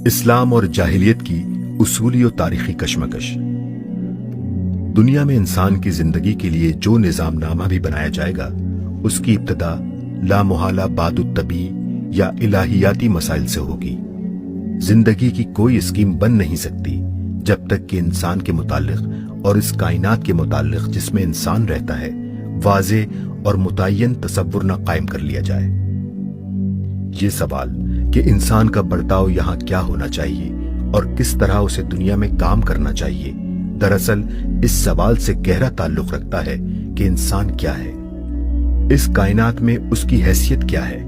اسلام اور جاہلیت کی اصولی و تاریخی کشمکش۔ دنیا میں انسان کی زندگی کے لیے جو نظام نامہ بھی بنایا جائے گا، اس کی ابتدا لا محالہ بعد الطبی یا الہیاتی مسائل سے ہوگی۔ زندگی کی کوئی اسکیم بن نہیں سکتی جب تک کہ انسان کے متعلق اور اس کائنات کے متعلق جس میں انسان رہتا ہے واضح اور متعین تصور نہ قائم کر لیا جائے۔ یہ سوال کہ انسان کا برتاؤ یہاں کیا ہونا چاہیے اور کس طرح اسے دنیا میں کام کرنا چاہیے، دراصل اس سوال سے گہرا تعلق رکھتا ہے کہ انسان کیا ہے، اس کائنات میں اس کی حیثیت کیا ہے،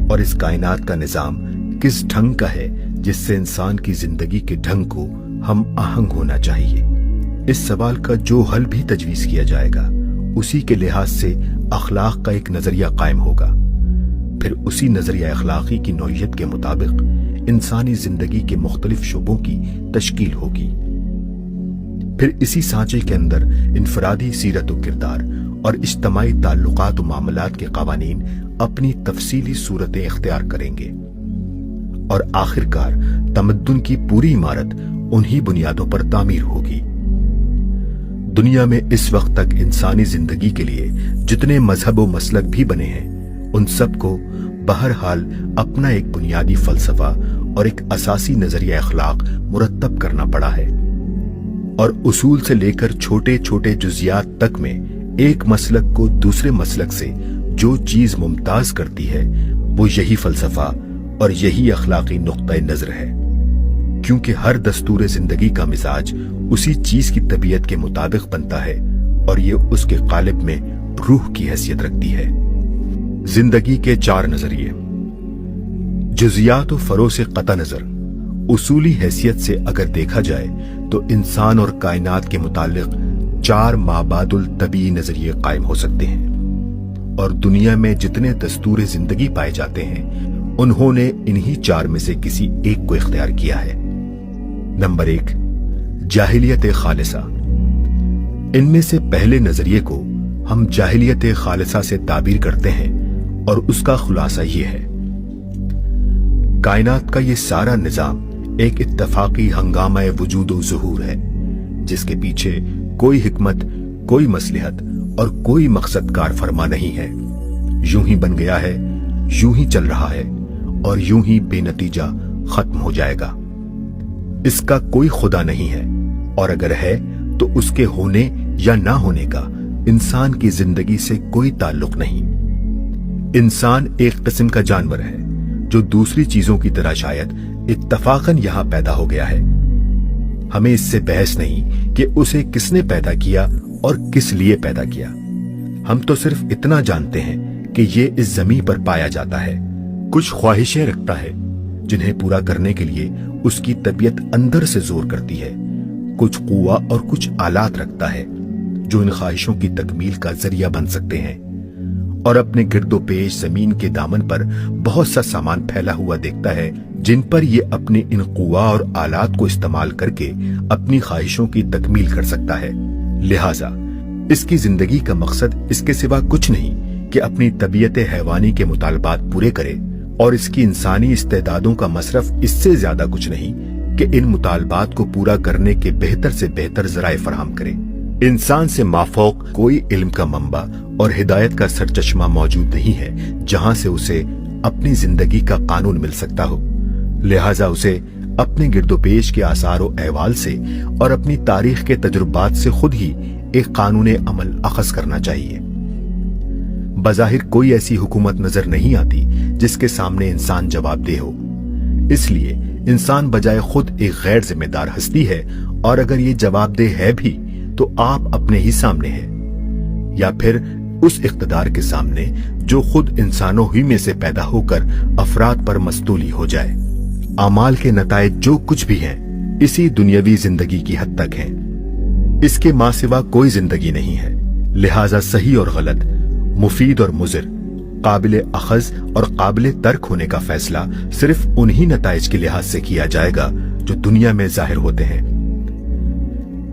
اور اس کائنات کا نظام کس ڈھنگ کا ہے جس سے انسان کی زندگی کے ڈھنگ کو ہم آہنگ ہونا چاہیے۔ اس سوال کا جو حل بھی تجویز کیا جائے گا اسی کے لحاظ سے اخلاق کا ایک نظریہ قائم ہوگا، پھر اسی نظریہ اخلاقی کی نوعیت کے مطابق انسانی زندگی کے مختلف شعبوں کی تشکیل ہوگی، پھر اسی سانچے کے اندر انفرادی سیرت و کردار اور اجتماعی تعلقات و معاملات کے قوانین اپنی تفصیلی صورتیں اختیار کریں گے، اور آخرکار تمدن کی پوری عمارت انہی بنیادوں پر تعمیر ہوگی۔ دنیا میں اس وقت تک انسانی زندگی کے لیے جتنے مذہب و مسلک بھی بنے ہیں، ان سب کو بہرحال اپنا ایک بنیادی فلسفہ اور ایک اساسی نظریہ اخلاق مرتب کرنا پڑا ہے، اور اصول سے لے کر چھوٹے چھوٹے جزیات تک میں ایک مسلک کو دوسرے مسلک سے جو چیز ممتاز کرتی ہے وہ یہی فلسفہ اور یہی اخلاقی نقطہ نظر ہے، کیونکہ ہر دستور زندگی کا مزاج اسی چیز کی طبیعت کے مطابق بنتا ہے اور یہ اس کے قالب میں روح کی حیثیت رکھتی ہے۔ زندگی کے چار نظریے، جزیات و فروع سے قطع نظر۔ اصولی حیثیت سے اگر دیکھا جائے تو انسان اور کائنات کے متعلق چار مابعد الطبیعی نظریے قائم ہو سکتے ہیں، اور دنیا میں جتنے دستور زندگی پائے جاتے ہیں انہوں نے انہی چار میں سے کسی ایک کو اختیار کیا ہے۔ نمبر 1، جاہلیت خالصہ۔ ان میں سے پہلے نظریے کو ہم جاہلیت خالصہ سے تعبیر کرتے ہیں، اور اس کا خلاصہ یہ ہے، کائنات کا یہ سارا نظام ایک اتفاقی ہنگامہ وجود و ظہور ہے، جس کے پیچھے کوئی حکمت، کوئی مصلحت اور کوئی مقصد کار فرما نہیں ہے، یوں ہی بن گیا ہے، یوں ہی چل رہا ہے، اور یوں ہی بے نتیجہ ختم ہو جائے گا۔ اس کا کوئی خدا نہیں ہے، اور اگر ہے تو اس کے ہونے یا نہ ہونے کا انسان کی زندگی سے کوئی تعلق نہیں۔ انسان ایک قسم کا جانور ہے جو دوسری چیزوں کی طرح شاید اتفاقاً یہاں پیدا ہو گیا ہے۔ ہمیں اس سے بحث نہیں کہ اسے کس نے پیدا کیا اور کس لیے پیدا کیا، ہم تو صرف اتنا جانتے ہیں کہ یہ اس زمین پر پایا جاتا ہے، کچھ خواہشیں رکھتا ہے جنہیں پورا کرنے کے لیے اس کی طبیعت اندر سے زور کرتی ہے، کچھ قوہ اور کچھ آلات رکھتا ہے جو ان خواہشوں کی تکمیل کا ذریعہ بن سکتے ہیں، اور اپنے گرد و پیش زمین کے دامن پر بہت سا سامان پھیلا ہوا دیکھتا ہے جن پر یہ اپنے ان قوہ اور آلات کو استعمال کر کے اپنی خواہشوں کی تکمیل کر سکتا ہے۔ لہٰذا اس کی زندگی کا مقصد اس کے سوا کچھ نہیں کہ اپنی طبیعت حیوانی کے مطالبات پورے کرے، اور اس کی انسانی استعدادوں کا مصرف اس سے زیادہ کچھ نہیں کہ ان مطالبات کو پورا کرنے کے بہتر سے بہتر ذرائع فراہم کرے۔ انسان سے مافوق کوئی علم کا منبع اور ہدایت کا سرچشمہ موجود نہیں ہے جہاں سے اسے اپنی زندگی کا قانون مل سکتا ہو، لہٰذا اسے اپنے گرد و پیش کے آثار و احوال سے اور اپنی تاریخ کے تجربات سے خود ہی ایک قانون عمل اخذ کرنا چاہیے۔ بظاہر کوئی ایسی حکومت نظر نہیں آتی جس کے سامنے انسان جواب دہ ہو، اس لیے انسان بجائے خود ایک غیر ذمہ دار ہستی ہے، اور اگر یہ جواب دہ ہے بھی تو آپ اپنے ہی سامنے ہے، یا پھر اس اقتدار کے سامنے جو خود انسانوں ہی میں سے پیدا ہو کر افراد پر مستولی ہو جائے۔ اعمال کے نتائج جو کچھ بھی ہیں اسی دنیاوی زندگی کی حد تک ہیں، اس کے ماں سوا کوئی زندگی نہیں ہے، لہٰذا صحیح اور غلط، مفید اور مضر، قابل اخذ اور قابل ترک ہونے کا فیصلہ صرف انہی نتائج کے لحاظ سے کیا جائے گا جو دنیا میں ظاہر ہوتے ہیں۔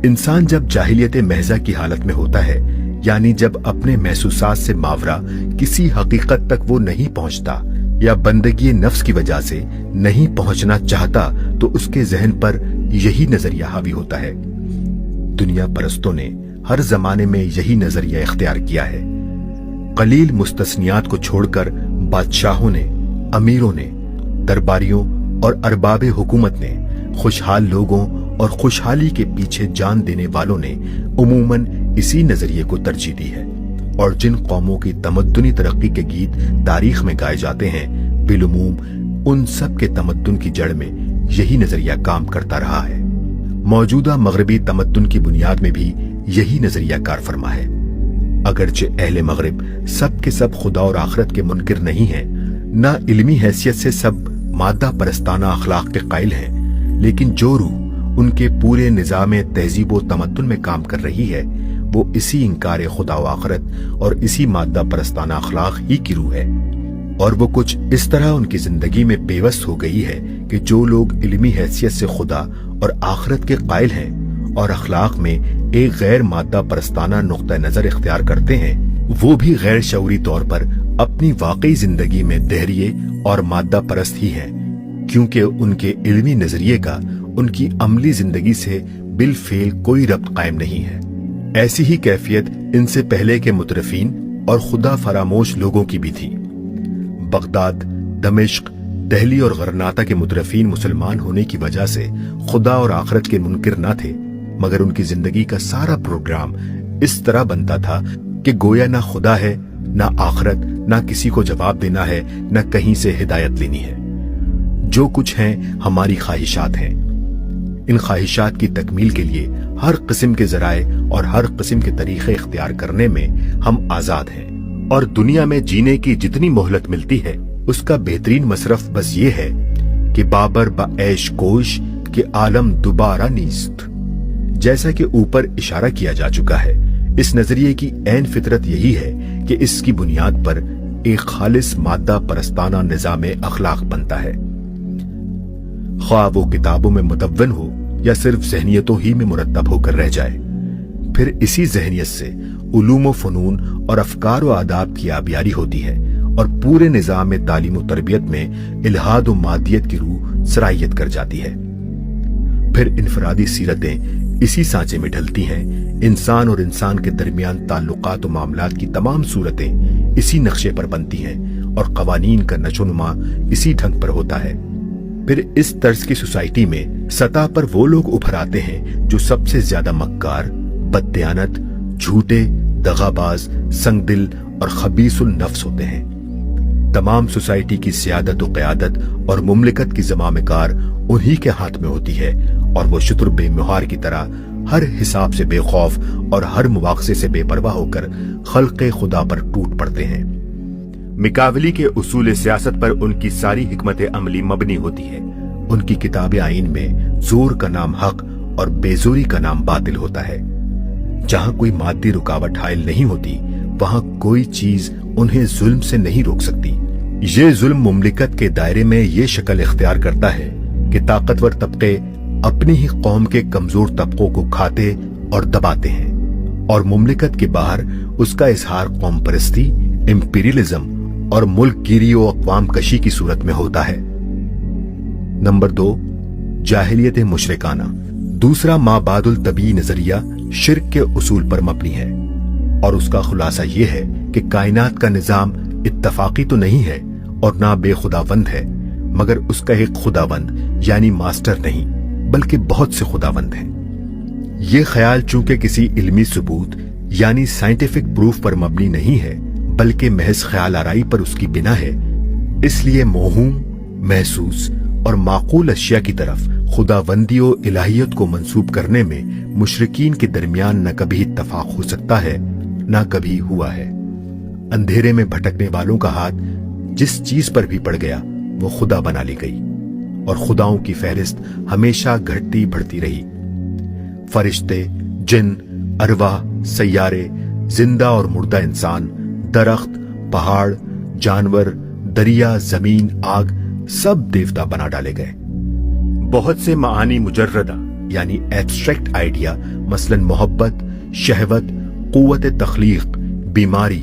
انسان جب جاہلیت محضہ کی حالت میں ہوتا ہے، یعنی جب اپنے محسوسات سے ماورا کسی حقیقت تک وہ نہیں پہنچتا، یا بندگی نفس کی وجہ سے نہیں پہنچنا چاہتا تو اس کے ذہن پر یہی نظریہ حاوی ہوتا ہے۔ دنیا پرستوں نے ہر زمانے میں یہی نظریہ اختیار کیا ہے۔ قلیل مستثنیات کو چھوڑ کر بادشاہوں نے، امیروں نے، درباریوں اور ارباب حکومت نے، خوشحال لوگوں اور خوشحالی کے پیچھے جان دینے والوں نے عموماً اسی نظریے کو ترجیح دی ہے، اور جن قوموں کی تمدنی ترقی کے گیت تاریخ میں گائے جاتے ہیں بالعموم ان سب کے تمدن کی جڑ میں یہی نظریہ کام کرتا رہا ہے۔ موجودہ مغربی تمدن کی بنیاد میں بھی یہی نظریہ کار فرما ہے۔ اگرچہ اہل مغرب سب کے سب خدا اور آخرت کے منکر نہیں ہیں، نہ علمی حیثیت سے سب مادہ پرستانہ اخلاق کے قائل ہیں، لیکن جو روح ان کے پورے نظام تہذیب و تمدن میں کام کر رہی ہے وہ اسی انکار خدا و آخرت اور اسی مادہ پرستانہ اخلاق ہی کی روح ہے، اور وہ کچھ اس طرح ان کی زندگی میں پیوست ہو گئی ہے کہ جو لوگ علمی حیثیت سے خدا اور آخرت کے قائل ہیں اور اخلاق میں ایک غیر مادہ پرستانہ نقطہ نظر اختیار کرتے ہیں، وہ بھی غیر شعوری طور پر اپنی واقعی زندگی میں دہریے اور مادہ پرست ہی ہیں، کیونکہ ان کے علمی نظریے کا ان کی عملی زندگی سے بالفعل کوئی ربط قائم نہیں ہے۔ ایسی ہی کیفیت ان سے پہلے کے مترفین اور خدا فراموش لوگوں کی بھی تھی۔ بغداد، دمشق، دہلی اور غرناطہ کے مترفین مسلمان ہونے کی وجہ سے خدا اور آخرت کے منکر نہ تھے، مگر ان کی زندگی کا سارا پروگرام اس طرح بنتا تھا کہ گویا نہ خدا ہے، نہ آخرت، نہ کسی کو جواب دینا ہے، نہ کہیں سے ہدایت لینی ہے۔ جو کچھ ہیں ہماری خواہشات ہیں۔ ان خواہشات کی تکمیل کے لیے ہر قسم کے ذرائع اور ہر قسم کے طریقے اختیار کرنے میں ہم آزاد ہیں، اور دنیا میں جینے کی جتنی مہلت ملتی ہے اس کا بہترین مصرف بس یہ ہے کہ بابر بعیش کوش کہ عالم دوبارہ نیست۔ جیسا کہ اوپر اشارہ کیا جا چکا ہے، اس نظریے کی عین فطرت یہی ہے کہ اس کی بنیاد پر ایک خالص مادہ پرستانہ نظام اخلاق بنتا ہے، خواہ وہ کتابوں میں مدون ہو یا صرف ذہنیتوں ہی میں مرتب ہو کر رہ جائے۔ پھر اسی ذہنیت سے علوم و فنون اور افکار و آداب کی آبیاری ہوتی ہے، اور پورے نظام تعلیم و تربیت میں الہاد و مادیت کی روح سرایت کر جاتی ہے۔ پھر انفرادی سیرتیں اسی سانچے میں ڈھلتی ہیں، انسان اور انسان کے درمیان تعلقات و معاملات کی تمام صورتیں اسی نقشے پر بنتی ہیں، اور قوانین کا نشو و نما اسی ڈھنگ پر ہوتا ہے۔ پھر اس طرز کی سوسائٹی میں سطح پر وہ لوگ ابھر آتے ہیں جو سب سے زیادہ مکار، بددیانت، جھوٹے، دغاباز، سنگ دل اور خبیث النفس ہوتے ہیں۔ تمام سوسائٹی کی سیادت و قیادت اور مملکت کی زمام کار انہی کے ہاتھ میں ہوتی ہے، اور وہ شتر بے مہار کی طرح ہر حساب سے بے خوف اور ہر مواخذے سے بے پرواہ ہو کر خلق خدا پر ٹوٹ پڑتے ہیں۔ مکاولی کے اصول سیاست پر ان کی ساری حکمت عملی مبنی ہوتی ہے۔ ان کی کتاب آئین میں زور کا نام حق اور بے زوری کا نام باطل ہوتا ہے۔ جہاں کوئی مادی رکاوٹ حائل نہیں ہوتی وہاں کوئی چیز انہیں ظلم سے نہیں روک سکتی۔ یہ ظلم مملکت کے دائرے میں یہ شکل اختیار کرتا ہے کہ طاقتور طبقے اپنی ہی قوم کے کمزور طبقوں کو کھاتے اور دباتے ہیں، اور مملکت کے باہر اس کا اظہار قوم پرستی، امپیریلزم اور ملک گیری و اقوام کشی کی صورت میں ہوتا ہے۔ نمبر 2، جاہلیت مشرکانہ۔ دوسرا مابعد الطبیعی نظریہ شرک کے اصول پر مبنی ہے، اور اس کا خلاصہ یہ ہے کہ کائنات کا نظام اتفاقی تو نہیں ہے اور نہ بے خداوند ہے، مگر اس کا ایک خداوند یعنی ماسٹر نہیں بلکہ بہت سے خداوند ہیں۔ یہ خیال چونکہ کسی علمی ثبوت یعنی سائنٹیفک پروف پر مبنی نہیں ہے بلکہ محض خیال آرائی پر اس کی بنا ہے، اس لیے موہوم، محسوس اور معقول اشیاء کی طرف خداوندی و الہیت کو منسوب کرنے میں مشرکین کے درمیان نہ کبھی اتفاق ہو سکتا ہے نہ کبھی ہوا ہے۔ اندھیرے میں بھٹکنے والوں کا ہاتھ جس چیز پر بھی پڑ گیا وہ خدا بنا لی گئی، اور خداؤں کی فہرست ہمیشہ گھٹتی بڑھتی رہی۔ فرشتے، جن، ارواح، سیارے، زندہ اور مردہ انسان، درخت، پہاڑ، جانور، دریا، زمین، آگ، سب دیوتا بنا ڈالے گئے۔ بہت سے معانی مجردہ یعنی ایبسٹریکٹ آئیڈیا مثلا محبت، شہوت، قوت تخلیق، بیماری،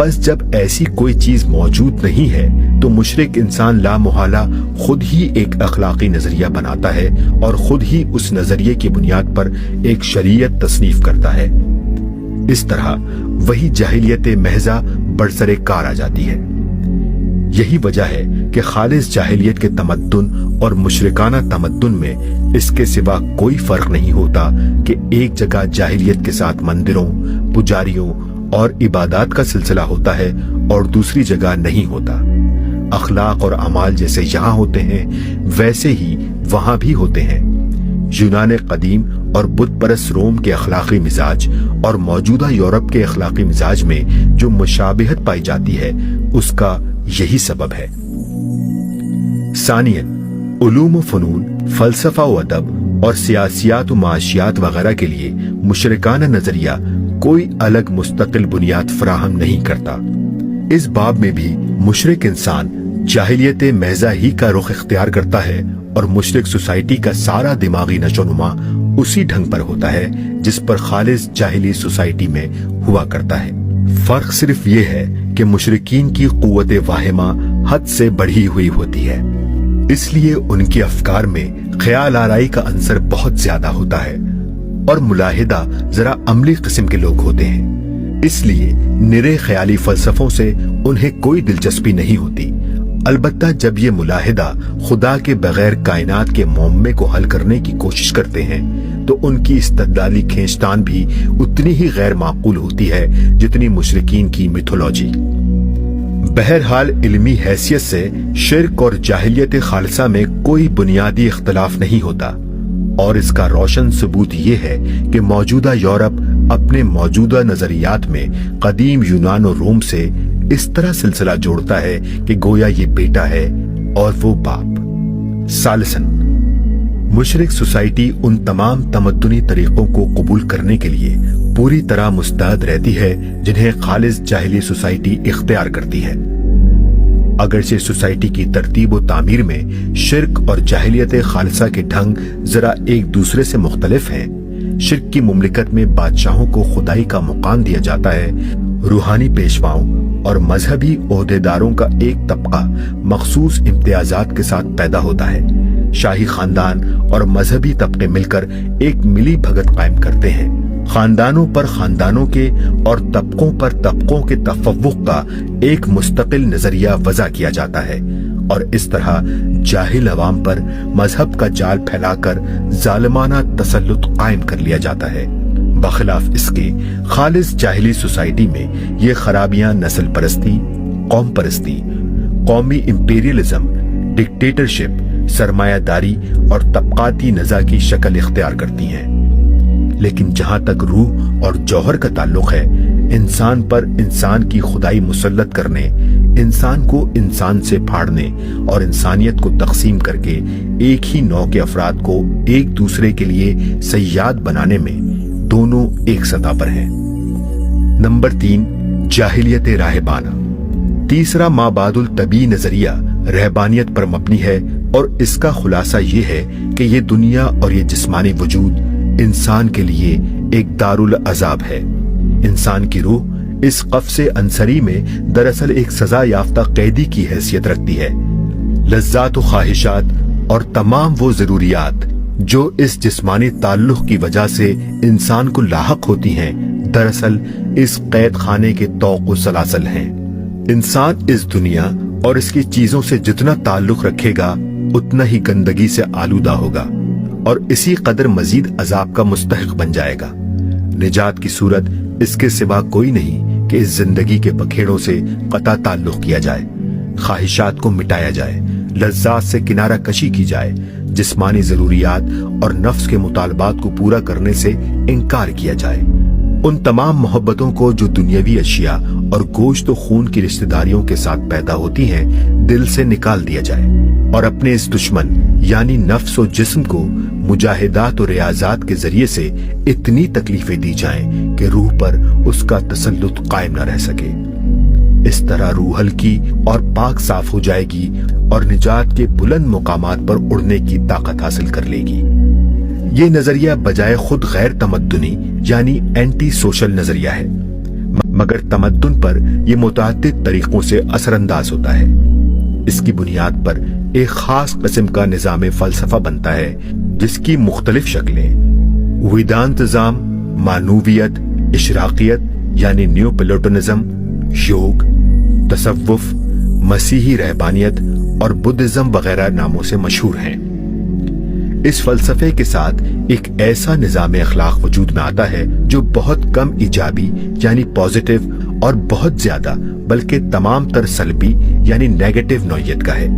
بس جب ایسی کوئی چیز موجود نہیں ہے تو مشرک انسان لا محالہ خود ہی ایک اخلاقی نظریہ بناتا ہے اور خود ہی اس نظریے کی بنیاد پر ایک شریعت تصنیف کرتا ہے۔ اس طرح وہی جاہلیت محضہ برسر کار آ جاتی ہے۔ یہی وجہ ہے کہ خالص جاہلیت کے تمدن اور مشرکانہ تمدن میں اس کے سوا کوئی فرق نہیں ہوتا کہ ایک جگہ جاہلیت کے ساتھ مندروں، پجاریوں اور عبادات کا سلسلہ ہوتا ہے اور دوسری جگہ نہیں ہوتا۔ اخلاق اور اعمال جیسے یہاں ہوتے ہیں ویسے ہی وہاں بھی ہوتے ہیں۔ یونان قدیم اور بت پرست روم کے اخلاقی مزاج اور موجودہ یورپ کے اخلاقی مزاج میں جو مشابہت پائی جاتی ہے اس کا یہی سبب ہے۔ ثانیاً، علوم و فنون، فلسفہ و ادب اور سیاسیات و معاشیات وغیرہ کے لیے مشرکانہ نظریہ کوئی الگ مستقل بنیاد فراہم نہیں کرتا۔ اس باب میں بھی مشرک انسان جاہلیت محضہ ہی کا رخ اختیار کرتا ہے اور مشرک سوسائٹی کا سارا دماغی نشو و نما اسی ڈھنگ پر ہوتا ہے جس پر خالص جاہلی سوسائٹی میں ہوا کرتا ہے۔ فرق صرف یہ ہے کہ مشرکین کی قوت واہمہ حد سے بڑھی ہوئی ہوتی ہے، اس لیے ان کے افکار میں خیال آرائی کا عنصر بہت زیادہ ہوتا ہے اور ملاحدہ ذرا عملی قسم کے لوگ ہوتے ہیں، اس لیے نرے خیالی فلسفوں سے انہیں کوئی دلچسپی نہیں ہوتی۔ البتہ جب یہ ملاحدہ خدا کے بغیر کائنات کے معمے کو حل کرنے کی کوشش کرتے ہیں تو ان کی استدلالی کھینچتان بھی اتنی ہی غیر معقول ہوتی ہے جتنی مشرکین کی میتھولوجی۔ بہرحال علمی حیثیت سے شرک اور جاہلیت خالصہ میں کوئی بنیادی اختلاف نہیں ہوتا، اور اس کا روشن ثبوت یہ ہے کہ موجودہ یورپ اپنے موجودہ نظریات میں قدیم یونان و روم سے اس طرح سلسلہ جوڑتا ہے کہ گویا یہ بیٹا ہے اور وہ باپ۔ ثالثاً، مشرک سوسائٹی ان تمام تمدنی طریقوں کو قبول کرنے کے لیے پوری طرح مستعد رہتی ہے جنہیں خالص جاہلی سوسائٹی اختیار کرتی ہے۔ اگرچہ سوسائٹی کی ترتیب و تعمیر میں شرک اور جاہلیت خالصہ کے ڈھنگ ذرا ایک دوسرے سے مختلف ہیں۔ شرک کی مملکت میں بادشاہوں کو خدائی کا مقام دیا جاتا ہے، روحانی پیشواؤں اور مذہبی عہدیداروں کا ایک طبقہ مخصوص امتیازات کے ساتھ پیدا ہوتا ہے۔ شاہی خاندان اور مذہبی طبقے مل کر ایک ملی بھگت قائم کرتے ہیں۔ خاندانوں پر خاندانوں کے اور طبقوں پر طبقوں کے تفوق کا ایک مستقل نظریہ وضع کیا جاتا ہے، اور اس طرح جاہل عوام پر مذہب کا جال پھیلا کر ظالمانہ تسلط قائم کر لیا جاتا ہے۔ بخلاف اس کے خالص جاہلی سوسائٹی میں یہ خرابیاں نسل پرستی، قوم پرستی، قومی امپیریلزم، ڈکٹیٹرشپ، سرمایہ داری اور طبقاتی نزاع کی شکل اختیار کرتی ہیں۔ لیکن جہاں تک روح اور جوہر کا تعلق ہے، انسان پر انسان کی خدائی مسلط کرنے، انسان کو انسان سے پھاڑنے اور انسانیت کو تقسیم کر کے ایک ہی نوع کے افراد کو ایک دوسرے کے لیے صیاد بنانے میں دونوں ایک سطح پر ہیں۔ نمبر 3، جاہلیت راہبانہ۔ تیسرا مابعد الطبی نظریہ رہبانیت پر مبنی ہے، اور اس کا خلاصہ یہ ہے کہ یہ دنیا اور یہ جسمانی وجود انسان کے لیے ایک دارالعذاب ہے۔ انسان کی روح اس قفس عنصری میں دراصل ایک سزا یافتہ قیدی کی حیثیت رکھتی ہے۔ لذات و خواہشات اور تمام وہ ضروریات جو اس جسمانی تعلق کی وجہ سے انسان کو لاحق ہوتی ہیں، دراصل اس قید خانے کے طوق و سلاسل ہیں۔ انسان اس دنیا اور اس کی چیزوں سے جتنا تعلق رکھے گا اتنا ہی گندگی سے آلودہ ہوگا اور اسی قدر مزید عذاب کا مستحق بن جائے گا۔ نجات کی صورت اس کے سوا کوئی نہیں کہ اس زندگی کے بکھیڑوں سے قطع تعلق کیا جائے، خواہشات کو مٹایا جائے، لذات سے کنارہ کشی کی جائے، جسمانی ضروریات اور نفس کے مطالبات کو پورا کرنے سے انکار کیا جائے، ان تمام محبتوں کو جو دنیاوی اشیاء اور گوشت و خون کی رشتہ داریوں کے ساتھ پیدا ہوتی ہیں دل سے نکال دیا جائے، اور اپنے اس دشمن یعنی نفس و جسم کو مجاہدات و ریاضات کے ذریعے سے اتنی تکلیفیں دی جائیں کہ روح پر اس کا تسلط قائم نہ رہ سکے۔ اس طرح روح ہلکی اور پاک صاف ہو جائے گی اور نجات کے بلند مقامات پر اڑنے کی طاقت حاصل کر لے گی۔ یہ نظریہ بجائے خود غیر تمدنی یعنی اینٹی سوشل نظریہ ہے، مگر تمدن پر یہ متعدد طریقوں سے اثر انداز ہوتا ہے۔ اس کی بنیاد پر ایک خاص قسم کا نظام فلسفہ بنتا ہے جس کی مختلف شکلیں ویدانتزم، مانویت، اشراقیت یعنی نیو پلیٹونزم، یوگ، تصوف، مسیحی رہبانیت اور بدھزم وغیرہ ناموں سے مشہور ہیں۔ اس فلسفے کے ساتھ ایک ایسا نظام اخلاق وجود میں آتا ہے جو بہت کم ایجابی یعنی پازیٹیو اور بہت زیادہ بلکہ تمام تر سلبی یعنی نیگیٹو نوعیت کا ہے۔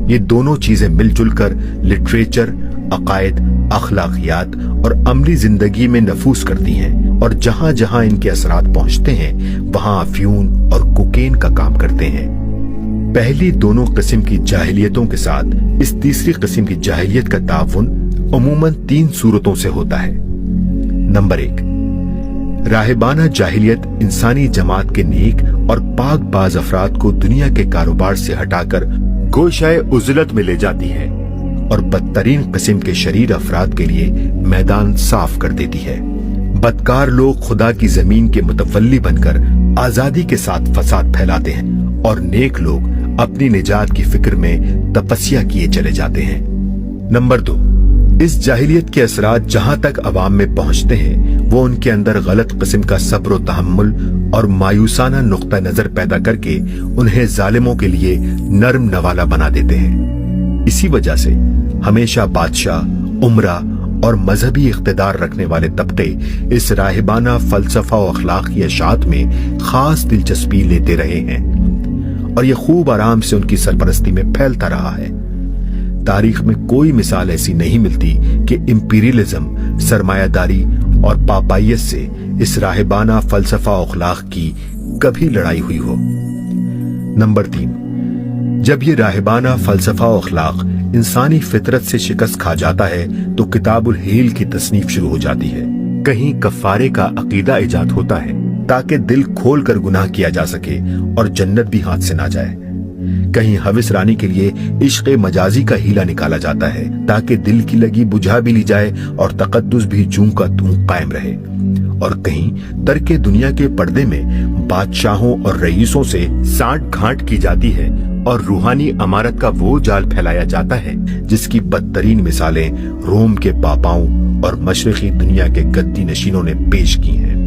یہ دونوں چیزیں مل جل کر لٹریچر، عقائد، اخلاقیات اور عملی زندگی میں نفوذ کرتی ہیں، اور جہاں جہاں ان کے اثرات پہنچتے ہیں وہاں افیون اور کوکین کا کام کرتے ہیں۔ پہلی دونوں قسم کی جاہلیتوں کے ساتھ اس تیسری قسم کی جاہلیت کا تعاون عموماً 3 صورتوں سے ہوتا ہے۔ نمبر 1، راہبانہ جاہلیت انسانی جماعت کے نیک اور پاک باز افراد کو دنیا کے کاروبار سے ہٹا کر گوشۂ عزلت میں لے جاتی ہے اور بدترین قسم کے شریر افراد کے لیے میدان صاف کر دیتی ہے۔ بدکار لوگ خدا کی زمین کے متولی بن کر آزادی کے ساتھ فساد پھیلاتے ہیں اور نیک لوگ اپنی نجات کی فکر میں تپسیا کیے چلے جاتے ہیں۔ نمبر 2، اس جاہلیت کے اثرات جہاں تک عوام میں پہنچتے ہیں وہ ان کے اندر غلط قسم کا صبر و تحمل اور مایوسانہ نقطہ نظر پیدا کر کے انہیں ظالموں کے لیے نرم نوالا بنا دیتے ہیں۔ اسی وجہ سے ہمیشہ بادشاہ، امرا اور مذہبی اقتدار رکھنے والے طبقے اس راہبانہ فلسفہ و اخلاقی اشاعت میں خاص دلچسپی لیتے رہے ہیں اور یہ خوب آرام سے ان کی سرپرستی میں پھیلتا رہا ہے۔ تاریخ میں کوئی مثال ایسی نہیں ملتی کہ امپیریلزم، سرمایہ داری اور پاپائیت سے اس راہبانہ فلسفہ و اخلاق کی کبھی لڑائی ہوئی ہو۔ نمبر 3، جب یہ راہبانہ فلسفہ و اخلاق انسانی فطرت سے شکست کھا جاتا ہے تو کتاب الحیل کی تصنیف شروع ہو جاتی ہے۔ کہیں کفارے کا عقیدہ ایجاد ہوتا ہے تاکہ دل کھول کر گناہ کیا جا سکے اور جنت بھی ہاتھ سے نہ جائے۔ کہیں ہوس رانی کے لیے عشق مجازی کا ہیلا نکالا جاتا ہے تاکہ دل کی لگی بجھا بھی لی جائے اور تقدس بھی جوں کا توں قائم رہے، اور کہیں ترک دنیا کے پردے میں بادشاہوں اور رئیسوں سے سانٹ گھانٹ کی جاتی ہے اور روحانی امارت کا وہ جال پھیلایا جاتا ہے جس کی بدترین مثالیں روم کے پاپاؤں اور مشرقی دنیا کے گدی نشینوں نے پیش کی ہیں۔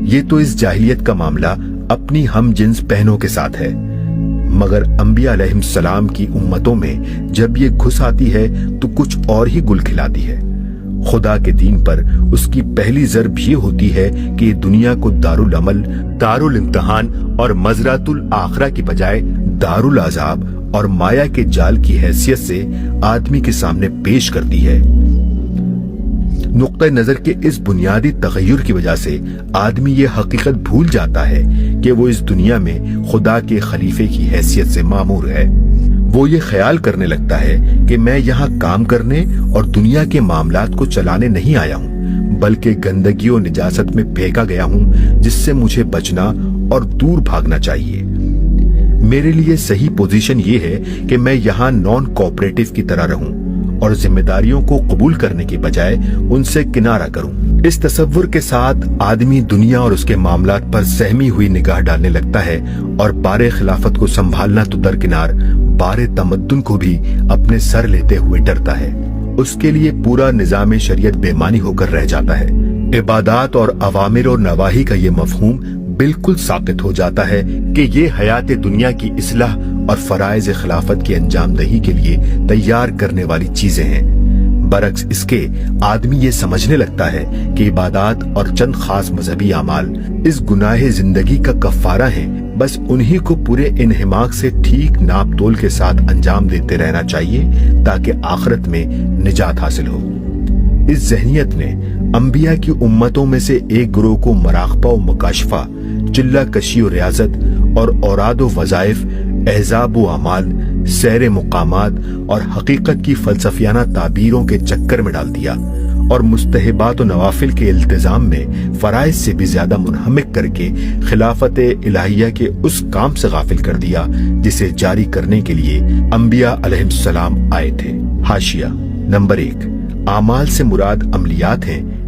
یہ تو اس جاہلیت کا معاملہ اپنی ہم جنس بہنوں کے ساتھ ہے، مگر انبیاء علیہ السلام کی امتوں میں جب یہ گھس آتی ہے تو کچھ اور ہی گل کھلاتی ہے۔ خدا کے دین پر اس کی پہلی ضرب یہ ہوتی ہے کہ یہ دنیا کو دارالعمل، دارالامتحان اور مزرعۃ الآخرہ کی بجائے دارالعذاب اور مایا کے جال کی حیثیت سے آدمی کے سامنے پیش کرتی ہے۔ نقطہ نظر کے اس بنیادی تغیر کی وجہ سے آدمی یہ حقیقت بھول جاتا ہے کہ وہ اس دنیا میں خدا کے خلیفے کی حیثیت سے مامور ہے۔ وہ یہ خیال کرنے لگتا ہے کہ میں یہاں کام کرنے اور دنیا کے معاملات کو چلانے نہیں آیا ہوں، بلکہ گندگی و نجاست میں پھینکا گیا ہوں جس سے مجھے بچنا اور دور بھاگنا چاہیے۔ میرے لیے صحیح پوزیشن یہ ہے کہ میں یہاں نان کوآپریٹو کی طرح رہوں اور ذمہ داریوں کو قبول کرنے کے بجائے ان سے کنارہ کروں۔ اس تصور کے ساتھ آدمی دنیا اور اس کے معاملات پر سہمی ہوئی نگاہ ڈالنے لگتا ہے اور بار خلافت کو سنبھالنا تو درکنار، بار تمدن کو بھی اپنے سر لیتے ہوئے ڈرتا ہے۔ اس کے لیے پورا نظام شریعت بے معنی ہو کر رہ جاتا ہے۔ عبادات اور اوامر اور نواہی کا یہ مفہوم بالکل ساقط ہو جاتا ہے کہ یہ حیات دنیا کی اصلاح اور فرائض خلافت کی انجام دہی کے لیے تیار کرنے والی چیزیں ہیں۔ برعکس اس کے آدمی یہ سمجھنے لگتا ہے کہ عبادات اور چند خاص مذہبی اعمال اس گناہ زندگی کا کفارہ ہیں، بس انہی کو پورے انہماک سے ٹھیک ناپ تول کے ساتھ انجام دیتے رہنا چاہیے تاکہ آخرت میں نجات حاصل ہو۔ اس ذہنیت نے انبیاء کی امتوں میں سے ایک گروہ کو مراقبہ و مکاشفہ، چلہ کشی و ریاضت اور اوراد و وظائف، احزاب و اعمال، سیر مقامات اور حقیقت کی فلسفیانہ تعبیروں کے چکر میں ڈال دیا اور مستحبات و نوافل کے التزام میں فرائض سے بھی زیادہ منہمک کر کے خلافت الہیہ کے اس کام سے غافل کر دیا جسے جاری کرنے کے لیے انبیاء علیہ السلام آئے تھے۔ حاشیہ نمبر 1، اعمال سے مراد عملیات ہیں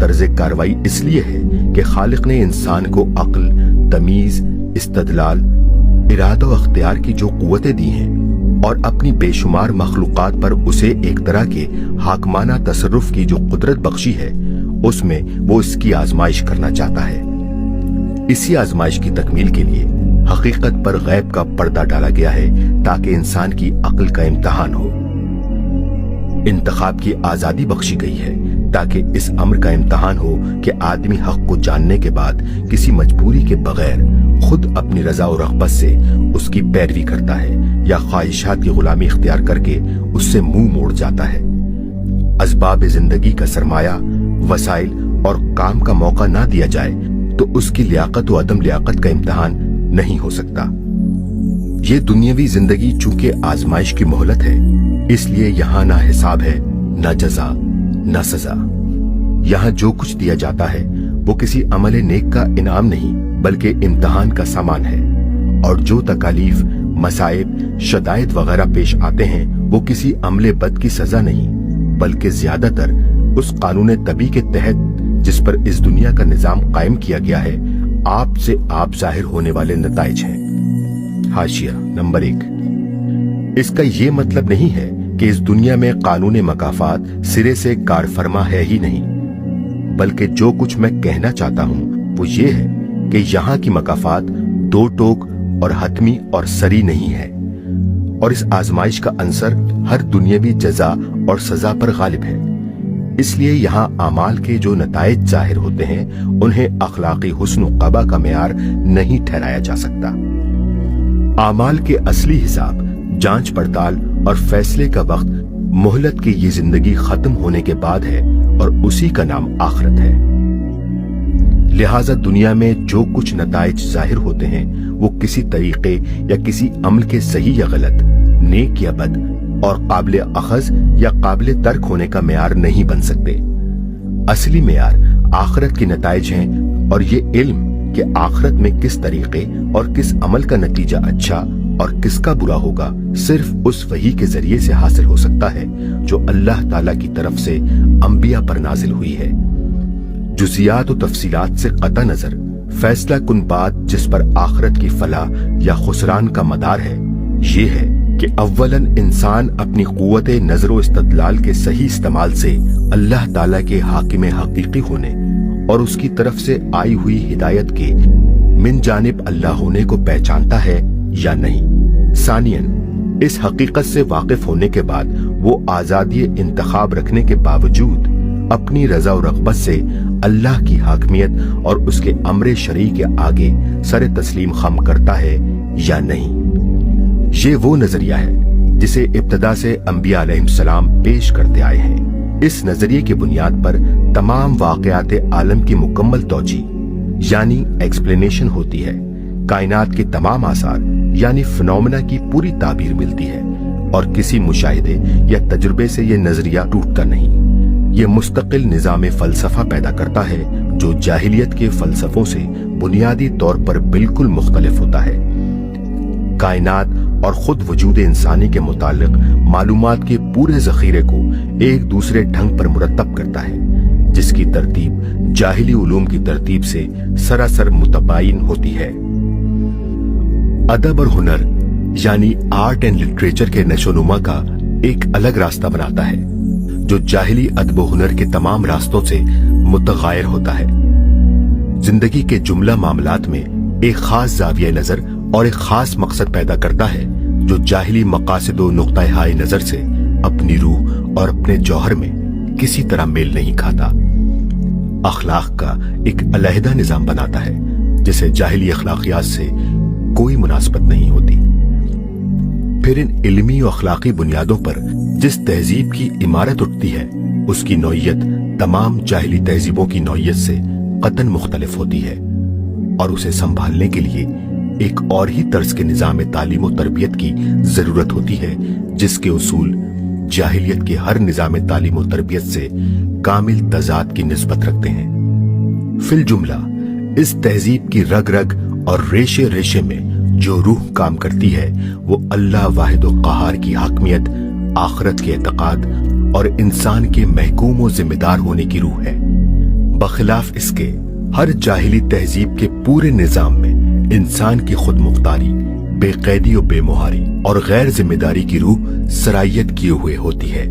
طرز کاروائی اس لیے ہے کہ خالق نے انسان کو عقل، تمیز، استدلال، ارادہ و اختیار کی جو قوتیں دی ہیں اور اپنی بے شمار مخلوقات پر اسے ایک طرح کے حاکمانہ تصرف کی جو قدرت بخشی ہے، اس میں وہ اس کی آزمائش کرنا چاہتا ہے۔ اسی آزمائش کی تکمیل کے لیے حقیقت پر غیب کا پردہ ڈالا گیا ہے تاکہ انسان کی عقل کا امتحان ہو۔ انتخاب کی آزادی بخشی گئی ہے تاکہ اس امر کا امتحان ہو کہ آدمی حق کو جاننے کے بعد کسی مجبوری کے بغیر خود اپنی رضا و رغبت سے اس کی پیروی کرتا ہے یا خواہشات کی غلامی اختیار کر کے اس سے منہ موڑ جاتا ہے۔ اسباب زندگی کا سرمایہ، وسائل اور کام کا موقع نہ دیا جائے تو اس کی لیاقت و عدم لیاقت کا امتحان نہیں ہو سکتا۔ یہ دنیاوی زندگی چونکہ آزمائش کی مہلت ہے، اس لیے یہاں نہ حساب ہے، نہ جزا، نہ سزا۔ یہاں جو کچھ دیا جاتا ہے وہ کسی عمل نیک کا انعام نہیں بلکہ امتحان کا سامان ہے، اور جو تکالیف، مصائب، شدائد وغیرہ پیش آتے ہیں وہ کسی عمل بد کی سزا نہیں بلکہ زیادہ تر اس قانون طبیعی کے تحت جس پر اس دنیا کا نظام قائم کیا گیا ہے آپ سے آپ ظاہر ہونے والے نتائج ہیں۔ حاشیہ نمبر 1۔ اس کا یہ مطلب نہیں ہے کہ اس دنیا میں قانون مکافات سرے سے کار فرما ہے ہی نہیں، بلکہ جو کچھ میں کہنا چاہتا ہوں وہ یہ ہے کہ یہاں کی مکافات دو ٹوک اور حتمی اور سری نہیں ہے، اور اس آزمائش کا عنصر ہر دنیاوی جزا اور سزا پر غالب ہے۔ اس لیے یہاں اعمال کے جو نتائج ظاہر ہوتے ہیں انہیں اخلاقی حسن و قبا کا معیار نہیں ٹھہرایا جا سکتا۔ اعمال کے اصلی حساب، جانچ پڑتال اور فیصلے کا وقت مہلت کی یہ زندگی ختم ہونے کے بعد ہے، اور اسی کا نام آخرت ہے۔ لہذا دنیا میں جو کچھ نتائج ظاہر ہوتے ہیں وہ کسی طریقے یا کسی عمل کے صحیح یا غلط، نیک یا بد، اور قابل اخذ یا قابل ترک ہونے کا معیار نہیں بن سکتے۔ اصلی معیار آخرت کے نتائج ہیں، اور یہ علم کہ آخرت میں کس طریقے اور کس عمل کا نتیجہ اچھا اور کس کا برا ہوگا صرف اس وحی کے ذریعے سے حاصل ہو سکتا ہے جو اللہ تعالیٰ کی طرف سے انبیاء پر نازل ہوئی ہے۔ جزیات و تفصیلات سے قطع نظر فیصلہ کن بات جس پر آخرت کی فلاح یا خسران کا مدار ہے یہ ہے کہ اولاً انسان اپنی قوت نظر و استدلال کے صحیح استعمال سے اللہ تعالیٰ کے حاکم حقیقی ہونے اور اس کی طرف سے آئی ہوئی ہدایت کے من جانب اللہ ہونے کو پہچانتا ہے یا نہیں۔ ثانیاً اس حقیقت سے واقف ہونے کے بعد وہ آزادی انتخاب رکھنے کے باوجود اپنی رضا و رغبت سے اللہ کی حاکمیت اور اس کے امر شرعی کے آگے سر تسلیم خم کرتا ہے یا نہیں۔ یہ وہ نظریہ ہے جسے ابتدا سے انبیاء علیہ السلام پیش کرتے آئے ہیں۔ اس نظریے کی بنیاد پر تمام واقعات عالم کی مکمل توجیہ یعنی ایکسپلینیشن ہوتی ہے، کائنات کے تمام آثار یعنی فنومنا کی پوری تعبیر ملتی ہے، اور کسی مشاہدے یا تجربے سے یہ نظریہ ٹوٹتا نہیں۔ یہ مستقل نظام فلسفہ پیدا کرتا ہے جو جاہلیت کے فلسفوں سے بنیادی طور پر بالکل مختلف ہوتا ہے۔ کائنات اور خود وجود انسانی کے متعلق معلومات کے پورے ذخیرے کو ایک دوسرے ڈھنگ پر مرتب کرتا ہے، جس کی ترتیب جاہلی علوم کی ترتیب سے سراسر متباین ہوتی ہے۔ ادب اور ہنر یعنی آرٹ اینڈ لٹریچر کے نشو و نما کا ایک الگ راستہ بناتا ہے جو جاہلی ادب و ہنر کے تمام راستوں سے متغیر ہوتا ہے۔ زندگی کے جملہ معاملات میں ایک خاص زاویہ نظر اور ایک خاص مقصد پیدا کرتا ہے جو جاہلی مقاصد و نقطہ ہائے نظر سے اپنی روح اور اپنے جوہر میں کسی طرح میل نہیں کھاتا۔ اخلاق کا ایک علیحدہ نظام بناتا ہے جسے جاہلی اخلاقیات سے کوئی مناسبت نہیں ہوتی۔ پھر ان علمی و اخلاقی بنیادوں پر جس تہذیب کی عمارت اٹھتی ہے اس کی نوعیت تمام جاہلی تہذیبوں کی نوعیت سے قطعاً مختلف ہوتی ہے، اور اسے سنبھالنے کے لیے ایک اور ہی طرز کے نظام تعلیم و تربیت کی ضرورت ہوتی ہے جس کے اصول جاہلیت کے ہر نظام تعلیم و تربیت سے کامل تضاد کی نسبت رکھتے ہیں۔ فی الجملہ اس تہذیب کی رگ رگ اور ریشے ریشے میں جو روح کام کرتی ہے وہ اللہ واحد و قہار کی حاکمیت، آخرت کے اعتقاد اور انسان کے محکوم و ذمہ دار ہونے کی روح ہے۔ بخلاف اس کے ہر جاہلی تہذیب کے پورے نظام میں انسان کی خود مختاری، بے قیدی و بے مہاری اور غیر ذمہ داری کی روح سرائیت کیے ہوئے ہوتی ہے۔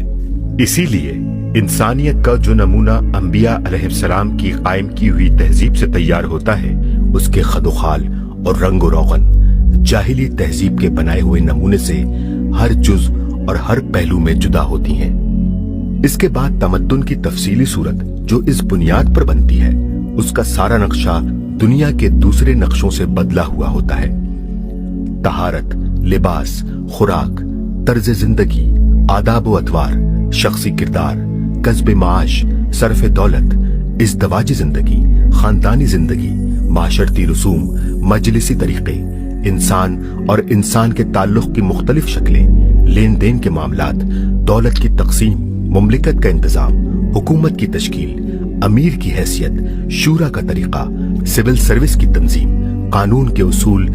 اسی لیے انسانیت کا جو نمونہ انبیاء علیہ السلام کی قائم کی ہوئی تہذیب سے تیار ہوتا ہے، اس کے خد و خال اور رنگ و روغن جاہلی تہذیب کے بنائے ہوئے نمونے سے ہر جز اور ہر پہلو میں جدا ہوتی ہیں۔ اس کے بعد تمدن کی تفصیلی صورت جو اس بنیاد پر بنتی ہے، اس کا سارا نقشہ دنیا کے دوسرے نقشوں سے بدلا ہوا ہوتا ہے۔ طہارت، لباس، خوراک، طرز زندگی، آداب و اطوار، شخصی کردار، کسب معاش، صرف دولت، ازدواجی زندگی، خاندانی زندگی، معاشرتی رسوم، مجلسی طریقے، انسان اور انسان کے تعلق کی مختلف شکلیں، لین دین کے معاملات، دولت کی تقسیم، مملکت کا انتظام، حکومت کی تشکیل، امیر کی حیثیت، شورا کا طریقہ، سول سروس کی تنظیم، قانون کے اصول،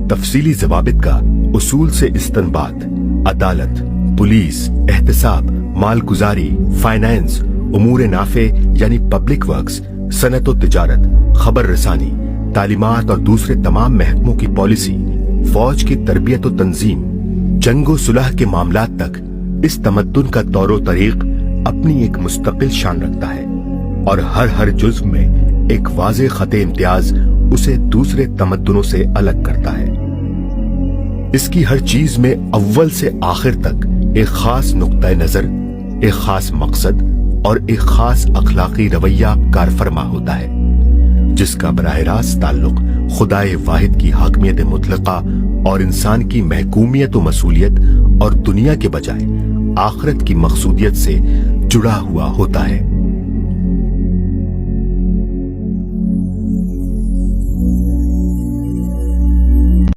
تفصیلی ضوابط کا اصول سے استنباط، عدالت، پولیس، احتساب، مال گزاری، فائنانس، امور نافع یعنی پبلک ورکس، صنعت و تجارت، خبر رسانی، تعلیمات اور دوسرے تمام محکموں کی پالیسی، فوج کی تربیت و تنظیم، جنگ و صلح کے معاملات تک اس تمدن کا طور و طریق اپنی ایک مستقل شان رکھتا ہے، اور ہر جزو میں ایک واضح خط امتیاز اسے دوسرے تمدنوں سے الگ کرتا ہے۔ اس کی ہر چیز میں اول سے آخر تک ایک خاص نقطہ نظر، ایک خاص مقصد اور ایک خاص اخلاقی رویہ کار فرما ہوتا ہے، جس کا براہ راست تعلق خدائے واحد کی حاکمیت مطلقہ اور انسان کی محکومیت و مسئولیت اور دنیا کے بجائے آخرت کی مقصودیت سے جڑا ہوا ہوتا ہے۔